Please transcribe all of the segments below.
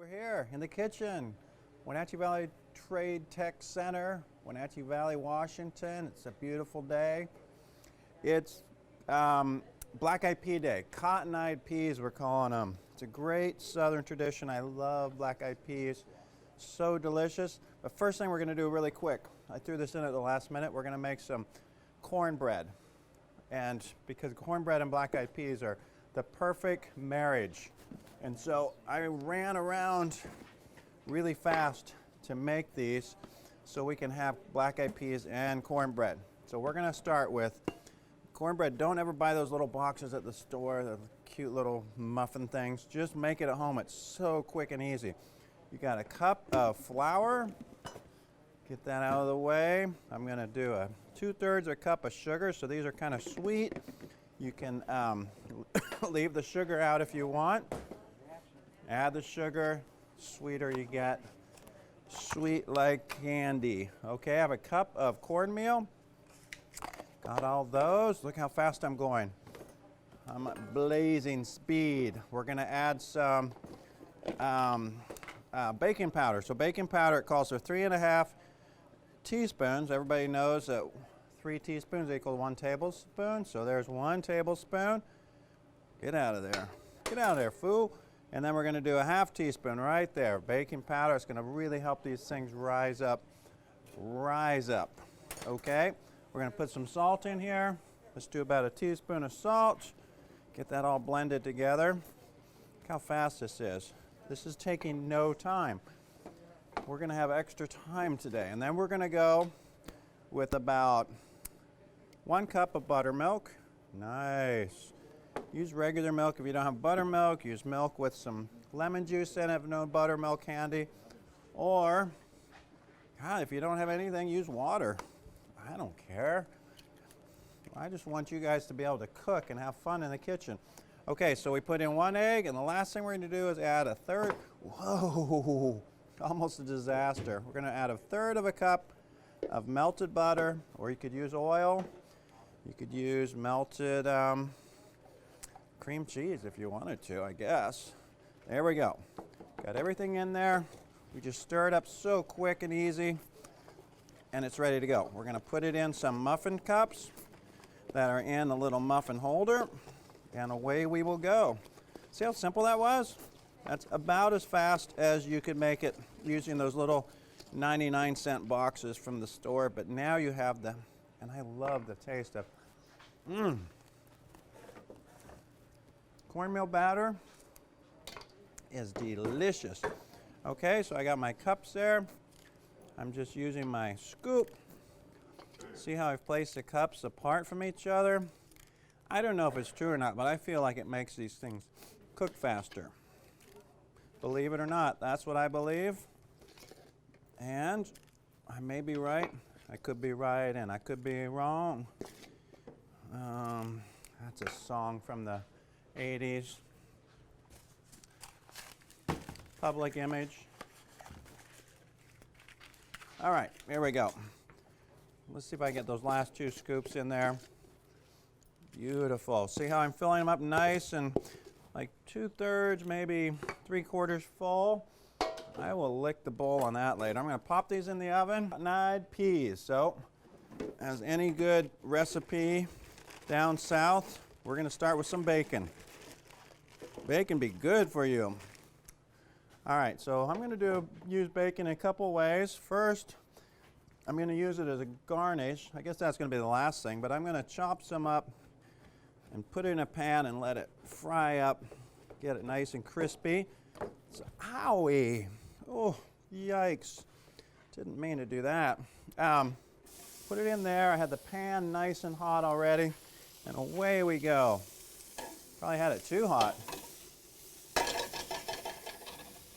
We're here in the kitchen, Wenatchee Valley Trade Tech Center, Wenatchee Valley, Washington. It's a beautiful day. It's Blackeye Pea Day, cotton-eyed peas we're calling them. It's a great Southern tradition. I love black-eyed peas, so delicious. But first thing we're going to do really quick, I threw this in at the last minute, we're going to make some cornbread. And because cornbread and black-eyed peas are the perfect marriage. And so I ran around really fast to make these so we can have black-eyed peas and cornbread. So we're going to start with cornbread. Don't ever buy those little boxes at the store, the cute little muffin things. Just make it at home. It's so quick and easy. You got a cup of flour. Get that out of the way. I'm going to do a 2/3 a cup of sugar. So these are kind of sweet. You can leave the sugar out if you want. Add the sugar. Sweeter you get. Sweet like candy. Okay, I have a cup of cornmeal. Got all those. Look how fast I'm going. I'm at blazing speed. We're going to add some baking powder. So baking powder, it calls for 3½ teaspoons. Everybody knows that 3 teaspoons equals 1 tablespoon. So there's 1 tablespoon. Get out of there. Get out of there, fool. And then we're going to do a ½ teaspoon right there. Baking powder. It's going to really help these things rise up. Rise up. Okay. We're going to put some salt in here. Let's do about 1 teaspoon of salt. Get that all blended together. Look how fast this is. This is taking no time. We're going to have extra time today. And then we're going to go with about 1 cup of buttermilk. Nice. Use regular milk if you don't have buttermilk. Use milk with some lemon juice in it if no buttermilk handy. Or, God, if you don't have anything, use water. I don't care. I just want you guys to be able to cook and have fun in the kitchen. Okay, so we put in 1 egg, and the last thing we're going to do is add 1/3. Whoa, almost a disaster. We're going to add 1/3 of a cup of melted butter, or you could use oil. You could use melted cream cheese if you wanted to, I guess. There we go. Got everything in there. We just stir it up so quick and easy, and it's ready to go. We're going to put it in some muffin cups that are in a little muffin holder, and away we will go. See how simple that was? That's about as fast as you could make it using those little 99-cent boxes from the store, but now you have the, and I love the taste of, cornmeal batter is delicious. Okay, so I got my cups there. I'm just using my scoop. See how I've placed the cups apart from each other? I don't know if it's true or not, but I feel like it makes these things cook faster. Believe it or not, that's what I believe. And I may be right. I could be right and I could be wrong. That's a song from the 80s. Public Image. All right, here we go. Let's see if I get those last 2 scoops in there. Beautiful. See how I'm filling them up nice and like 2/3, maybe 3/4 full. I will lick the bowl on that later. I'm going to pop these in the oven. Cotton-eyed peas. So, as any good recipe down south, we're going to start with some bacon. Bacon be good for you. All right, so I'm going to use bacon in a couple ways. First, I'm going to use it as a garnish. I guess that's going to be the last thing, but I'm going to chop some up and put it in a pan and let it fry up, get it nice and crispy. So, owie. Oh, yikes. Didn't mean to do that. Put it in there. I had the pan nice and hot already, and away we go. Probably had it too hot.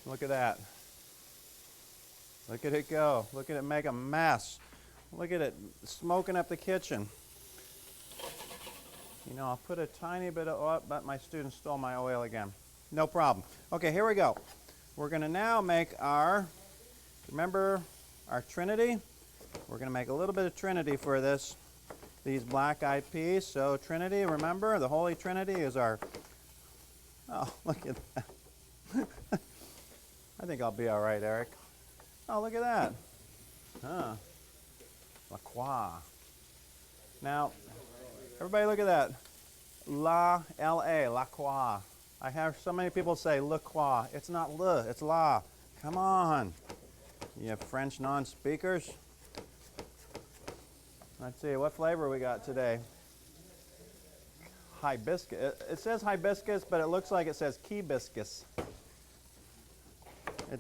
Look at that. Look at it go. Look at it make a mess. Look at it smoking up the kitchen. You know, I'll put a tiny bit of oil, but my students stole my oil again. No problem. Okay, here we go. We're going to now make our, remember our Trinity? We're going to make a little bit of Trinity for these black-eyed peas. So Trinity, remember, the Holy Trinity is our, oh, look at that. I think I'll be all right, Eric. Oh, look at that. Huh. La Croix. Now, everybody look at that. L-A, La Croix. I have so many people say La Croix. It's not le, it's la. Come on. You have French non-speakers? Let's see, what flavor we got today? Hibiscus. It says hibiscus, but it looks like it says keybiscus.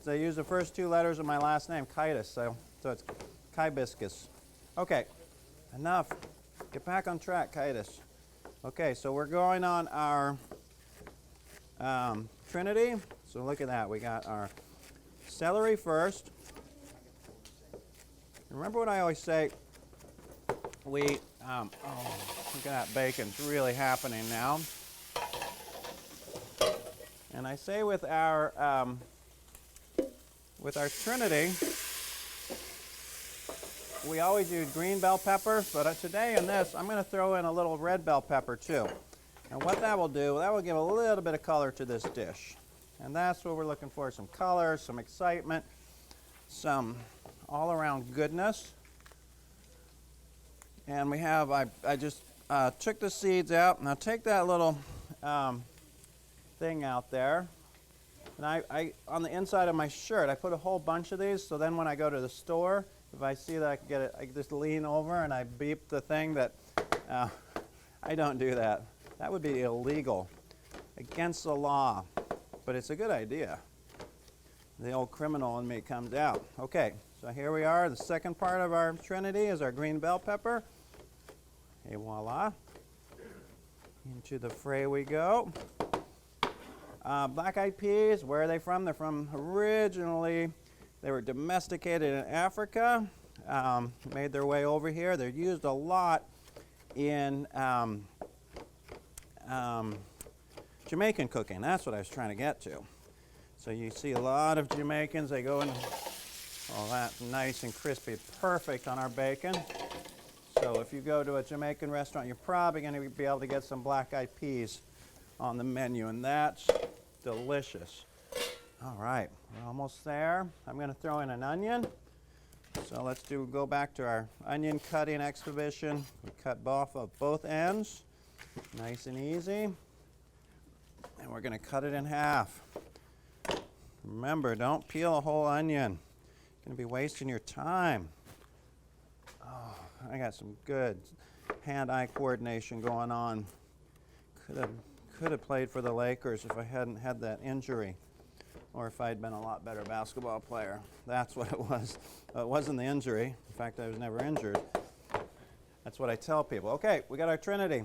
They use the first two letters of my last name, Kitus, so it's hibiscus. Okay, enough. Get back on track, Kitus. Okay, so we're going on our Trinity. So look at that. We got our celery first. Remember what I always say? Oh, look at that bacon. It's really happening now. And I say with our Trinity, we always use green bell pepper, but today in this, I'm going to throw in a little red bell pepper too. And what that will do, that will give a little bit of color to this dish. And that's what we're looking for, some color, some excitement, some all-around goodness. And we have, I just took the seeds out. Now take that little thing out there. And I on the inside of my shirt, I put a whole bunch of these, so then when I go to the store, if I see that I can get it, I just lean over and I beep the thing that, I don't do that. That would be illegal, against the law, but it's a good idea. The old criminal in me comes out. Okay, so here we are. The second part of our Trinity is our green bell pepper. Et voila. Into the fray we go. Blackeye peas, where are they from? They're from originally, they were domesticated in Africa, made their way over here. They're used a lot in Jamaican cooking. That's what I was trying to get to. So you see a lot of Jamaicans, they go in, oh, that's nice and crispy, perfect on our bacon. So if you go to a Jamaican restaurant, you're probably going to be able to get some black-eyed peas on the menu, and that's delicious. All right, we're almost there. I'm going to throw in an onion. So let's go back to our onion cutting expedition. We cut off of both ends, nice and easy. And we're going to cut it in half. Remember, don't peel a whole onion. You're going to be wasting your time. Oh, I got some good hand-eye coordination going on. Could have played for the Lakers if I hadn't had that injury, or if I'd been a lot better basketball player. That's what it was. It wasn't the injury. In fact, I was never injured. That's what I tell people. Okay, we got our Trinity.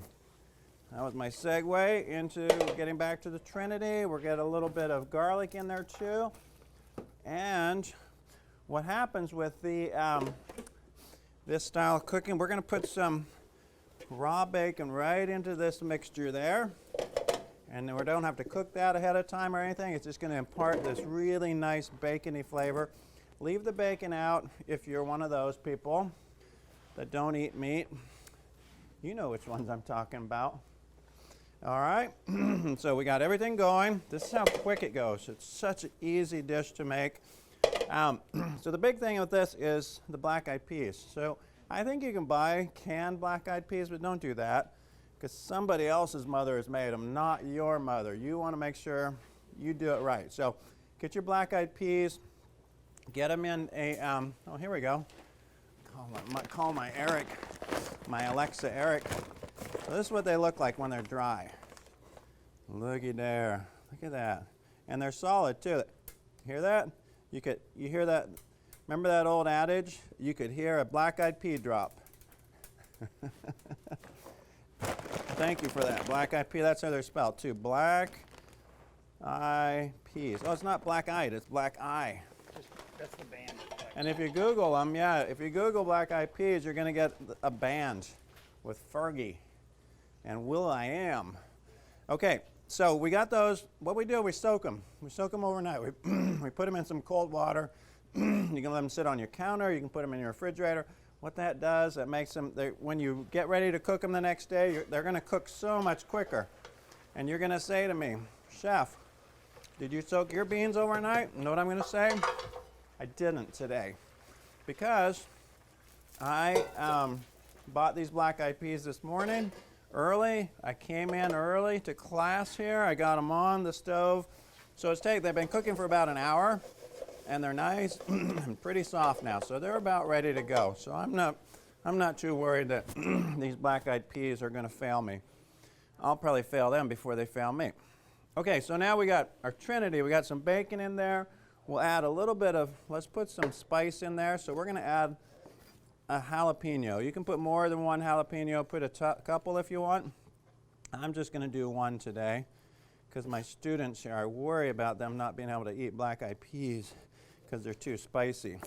That was my segue into getting back to the Trinity. We'll get a little bit of garlic in there too. And what happens with the this style of cooking, we're going to put some raw bacon right into this mixture there. And we don't have to cook that ahead of time or anything. It's just going to impart this really nice bacony flavor. Leave the bacon out if you're one of those people that don't eat meat. You know which ones I'm talking about. All right, so we got everything going. This is how quick it goes. It's such an easy dish to make. So the big thing with this is the black-eyed peas. So I think you can buy canned black-eyed peas, but don't do that, because somebody else's mother has made them, not your mother. You want to make sure you do it right. So get your black-eyed peas, get them in a, oh, here we go. Call my Eric, my Alexa Eric. So this is what they look like when they're dry. Looky there. Look at that. And they're solid too. Hear that? You hear that? Remember that old adage? You could hear a black-eyed pea drop. Thank you for that. Black-eyed pea. That's how they're spelled too. Black-eye peas. Oh, it's not black-eyed. It's black-eye. That's the band. And if you Google them, yeah, if you Google black-eyed peas, you're going to get a band with Fergie and Will.I.Am. Okay, so we got those. What we do, we soak them. We soak them overnight. We put them in some cold water. You can let them sit on your counter. You can put them in your refrigerator. What that does, it makes them, when you get ready to cook them the next day, they're going to cook so much quicker. And you're going to say to me, Chef, Did you soak your beans overnight? You know what I'm going to say? I didn't today because I bought these black-eye peas this morning early. I came in early to class here. I got them on the stove. So they've been cooking for about an hour, and they're nice and pretty soft now. So they're about ready to go. So I'm not too worried that these black-eyed peas are going to fail me. I'll probably fail them before they fail me. Okay, so now we got our Trinity. We got some bacon in there. We'll add a little bit of, let's put some spice in there. So we're going to add a jalapeno. You can put more than one jalapeno. Put a couple if you want. I'm just going to do one today because my students here, I worry about them not being able to eat black-eyed peas because they're too spicy.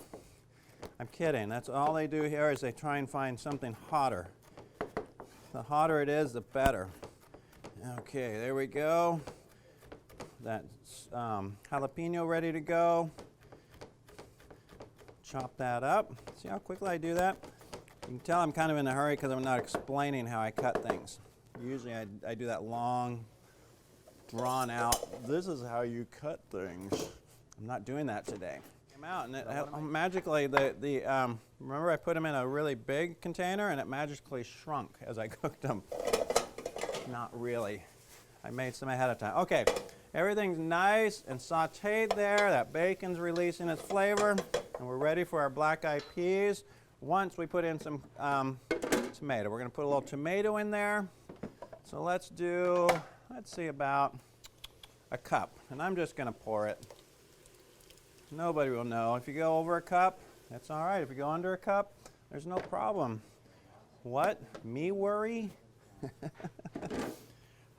I'm kidding. That's all they do here is they try and find something hotter. The hotter it is, the better. Okay, there we go. That's jalapeno ready to go. Chop that up. See how quickly I do that? You can tell I'm kind of in a hurry because I'm not explaining how I cut things. Usually I do that long, drawn out, this is how you cut things. I'm not doing that today. Came out and it magically, remember I put them in a really big container and it magically shrunk as I cooked them. Not really. I made some ahead of time. Okay. Everything's nice and sauteed there. That bacon's releasing its flavor. And we're ready for our black-eyed peas. Once we put in some tomato. We're going to put a little tomato in there. So let's see, about a cup. And I'm just going to pour it. Nobody will know. If you go over a cup, that's all right. If you go under a cup, there's no problem. What? Me worry?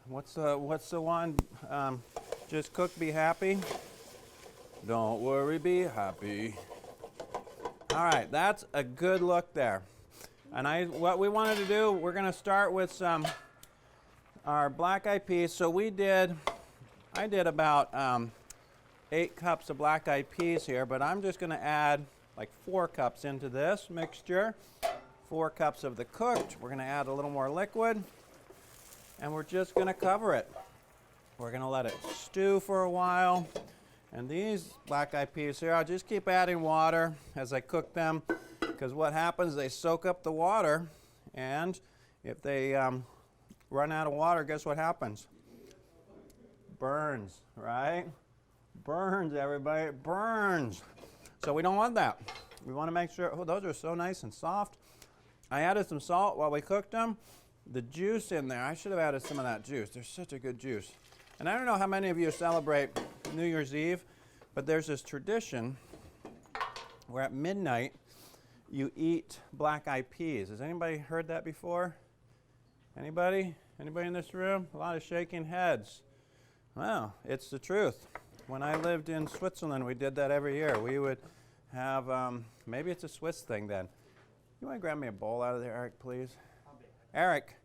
What's the one? Just cook, be happy. Don't worry, be happy. All right, that's a good look there. And what we wanted to do, we're going to start with our black-eyed peas. So I did about 8 cups of black-eyed peas here, but I'm just going to add like 4 cups into this mixture. 4 cups of the cooked. We're going to add a little more liquid, and we're just going to cover it. We're going to let it stew for a while. And these black-eyed peas here, I'll just keep adding water as I cook them, because what happens, they soak up the water, and if they run out of water, guess what happens? Burns, right? Burns, everybody, it burns. So we don't want that. We want to make sure, oh, those are so nice and soft. I added some salt while we cooked them. The juice in there, I should have added some of that juice. There's such a good juice. And I don't know how many of you celebrate New Year's Eve, but there's this tradition where at midnight you eat black-eyed peas. Has anybody heard that before? Anybody? Anybody in this room? A lot of shaking heads. Well, it's the truth. When I lived in Switzerland, we did that every year. We would have, maybe it's a Swiss thing then. You want to grab me a bowl out of there, Eric, please? Eric,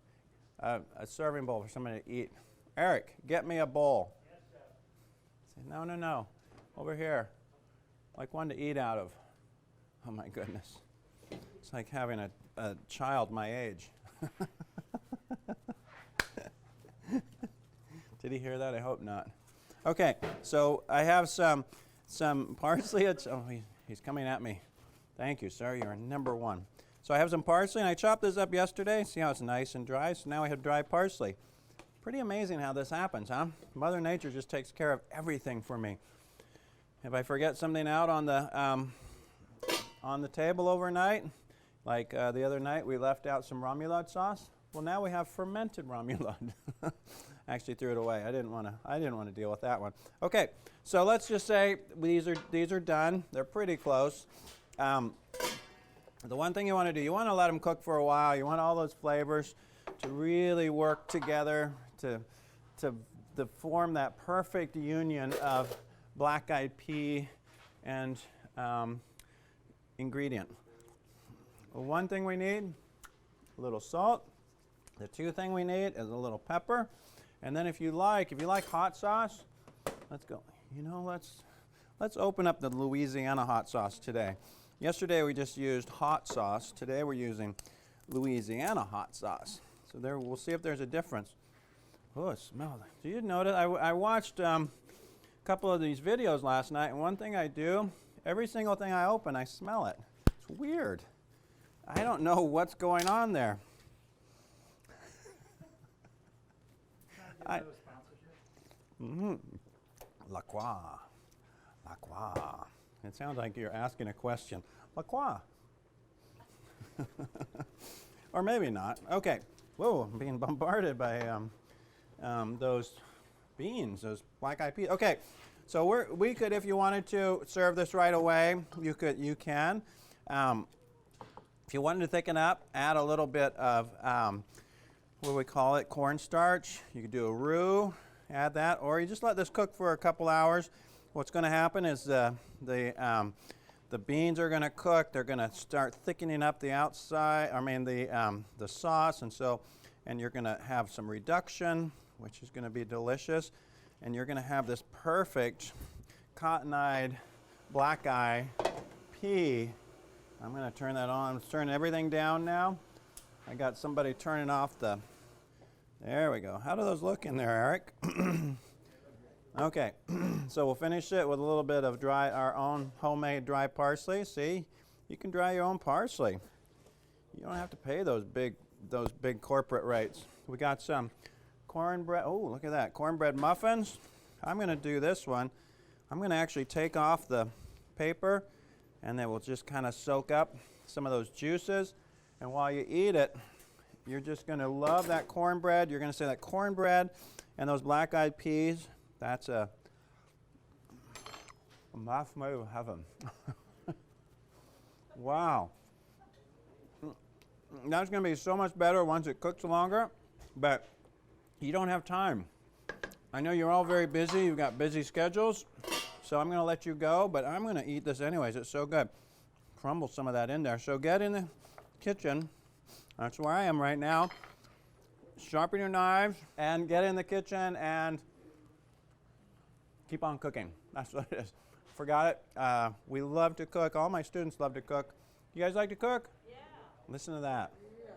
a serving bowl for somebody to eat. Eric, get me a bowl. Yes, sir. Say, no. Over here. Like one to eat out of. Oh, my goodness. It's like having a child my age. Did he hear that? I hope not. Okay, so I have some parsley. He's coming at me. Thank you, sir. You're number one. So I have some parsley, and I chopped this up yesterday. See how it's nice and dry? So now I have dry parsley. Pretty amazing how this happens, huh? Mother Nature just takes care of everything for me. If I forget something out on the table overnight, like the other night we left out some remoulade sauce. Well, now we have fermented remoulade. Actually threw it away. I didn't want to deal with that one. Okay, so let's just say these are done. They're pretty close. The one thing you want to do, you want to let them cook for a while. You want all those flavors to really work together to form that perfect union of black-eyed pea and ingredient. Well, one thing we need, a little salt. The 2 thing we need is a little pepper. And then if you like hot sauce, let's go. Let's open up the Louisiana hot sauce today. Yesterday we just used hot sauce. Today we're using Louisiana hot sauce. So there, we'll see if there's a difference. Oh, it smells. Do you notice? I watched couple of these videos last night, and one thing I do, every single thing I open, I smell it. It's weird. I don't know what's going on there. La quoi? La quoi? It sounds like you're asking a question. La quoi? Or maybe not. Okay. Whoa, I'm being bombarded by those beans, those Blackeye Peas. Okay, so we could, if you wanted to serve this right away, you can. If you wanted to thicken up, add a little bit of, what do we call it, cornstarch. You could do a roux, add that, or you just let this cook for a couple hours. What's going to happen is the beans are going to cook. They're going to start thickening up the outside, the sauce, and you're going to have some reduction, which is going to be delicious, and you're going to have this perfect cotton-eyed Blackeye pea. I'm going to turn that on. I'm turning everything down now. I got somebody turning off the, there we go. How do those look in there, Eric? Okay, so we'll finish it with a little bit of our own homemade dry parsley. See, you can dry your own parsley. You don't have to pay those big corporate rates. We got some cornbread. Oh, look at that, cornbread muffins. I'm going to do this one. I'm going to actually take off the paper, and then we'll just kind of soak up some of those juices. And while you eat it, you're just going to love that cornbread. You're going to say that cornbread and those black-eyed peas. That's a mouth made of heaven. Wow. That's going to be so much better once it cooks longer, but you don't have time. I know you're all very busy. You've got busy schedules, so I'm going to let you go, but I'm going to eat this anyways. It's so good. Crumble some of that in there. So get in the kitchen. That's where I am right now. Sharpen your knives and get in the kitchen and keep on cooking. That's what it is. Forgot it. We love to cook. All my students love to cook. You guys like to cook? Yeah. Listen to that. Yeah.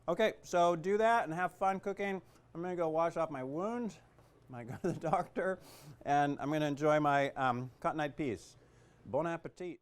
Okay, so do that and have fun cooking. I'm going to go wash off my wound. I go to the doctor, and I'm going to enjoy my cotton-eyed peas. Bon appetit.